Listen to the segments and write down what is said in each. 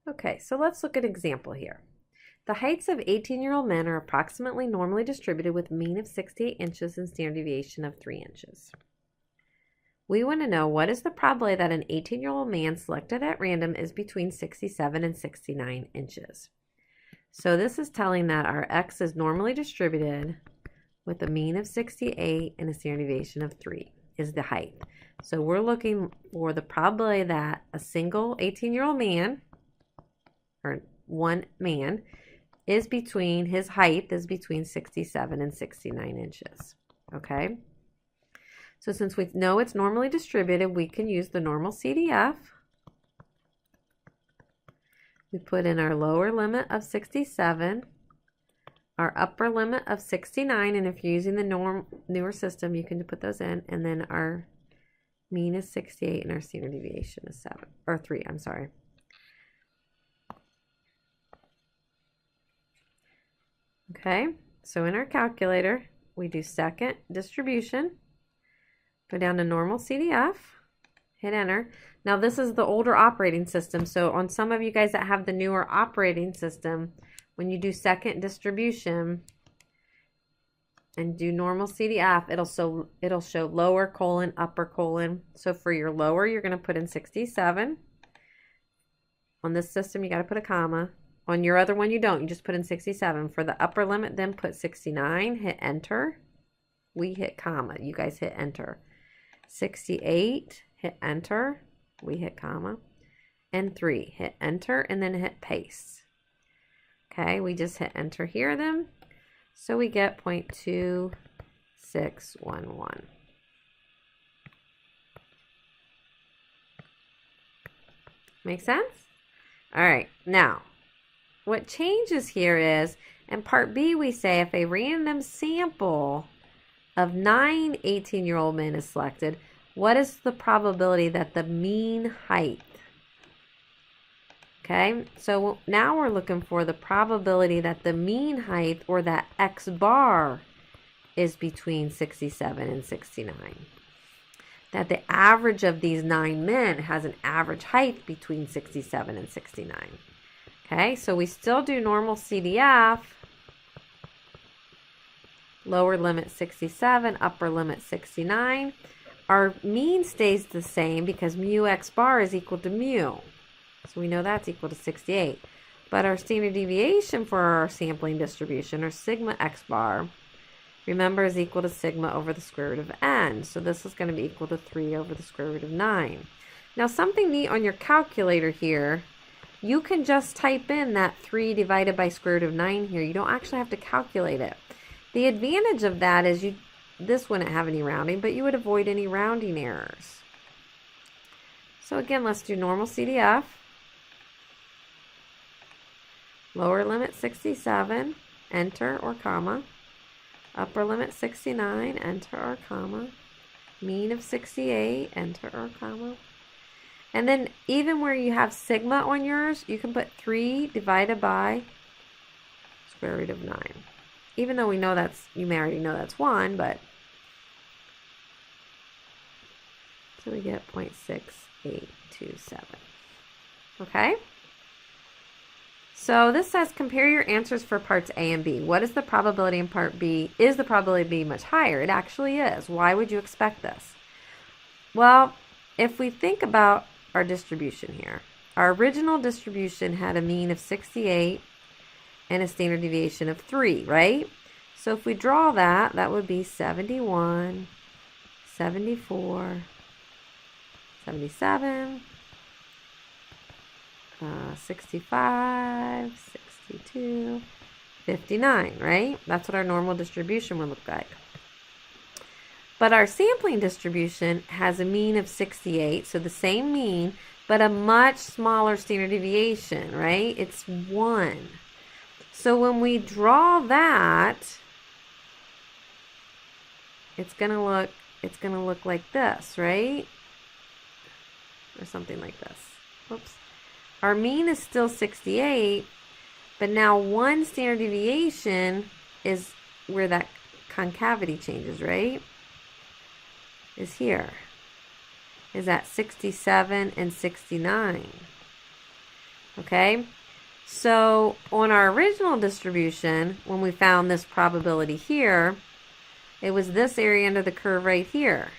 Okay, so let's look at an example here. The heights of 18-year-old men are approximately normally distributed with a mean of 68 inches and standard deviation of 3 inches. We want to know what is the probability that an 18-year-old man selected at random is between 67 and 69 inches. So this is telling that our X is normally distributed with a mean of 68 and a standard deviation of 3 is the height. So we're looking for the probability that a single 18-year-old man, or one man, is between, his height is between 67 and 69 inches. Okay? So since we know it's normally distributed, we can use the normal CDF. We put in our lower limit of 67, our upper limit of 69, and if you're using the newer system, you can put those in, and then our mean is 68 and our standard deviation is 3, I'm sorry. Okay, so in our calculator, we do second distribution, go down to normal CDF, hit enter. Now this is the older operating system, so on some of you guys that have the newer operating system, when you do second distribution and do normal CDF, it'll show lower colon, upper colon. So for your lower, you're going to put in 67. On this system, you got to put a comma. On your other one, you don't. You just put in 67. For the upper limit, then put 69. Hit enter. We hit comma. You guys hit enter. 68. Hit enter. We hit comma. And 3. Hit enter and then hit paste. Okay, we just hit enter here then. So we get 0.2611. Make sense? All right, now what changes here is, in part B, we say if a random sample of 9 18-year-old men is selected, what is the probability that the mean height? Okay, so now we're looking for the probability that the mean height, or that X bar, is between 67 and 69. That the average of these 9 men has an average height between 67 and 69. Okay, so we still do normal CDF, lower limit 67, upper limit 69. Our mean stays the same because mu X bar is equal to mu. So we know that's equal to 68. But our standard deviation for our sampling distribution, or sigma X bar, remember, is equal to sigma over the square root of n. So this is going to be equal to 3 over the square root of 9. Now something neat on your calculator here, you can just type in that 3 divided by square root of 9 here. You don't actually have to calculate it. The advantage of that is this wouldn't have any rounding, but you would avoid any rounding errors. So again, let's do normal CDF. Lower limit 67, enter or comma. Upper limit 69, enter or comma. Mean of 68, enter or comma. And then even where you have sigma on yours, you can put 3 divided by square root of 9. Even though we know you may already know that's 1, but so we get 0.6827. Okay? So this says compare your answers for parts A and B. What is the probability in part B? Is the probability B much higher? It actually is. Why would you expect this? Well, if we think about our distribution here, our original distribution had a mean of 68 and a standard deviation of 3, right? So if we draw that, that would be 71, 74, 77, 65, 62, 59, right? That's what our normal distribution would look like. But our sampling distribution has a mean of 68, so the same mean, but a much smaller standard deviation, right? It's 1. So when we draw that, it's gonna look like this, right? Or something like this. Whoops. Our mean is still 68, but now 1 standard deviation is where that concavity changes, right? Is here. Is at 67 and 69. Okay, so on our original distribution, when we found this probability here, it was this area under the curve right here.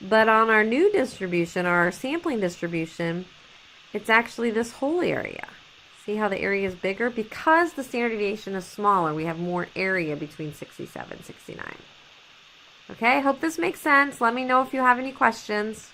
But on our new distribution, our sampling distribution, it's actually this whole area. See how the area is bigger? Because the standard deviation is smaller, we have more area between 67 and 69. Okay, I hope this makes sense. Let me know if you have any questions.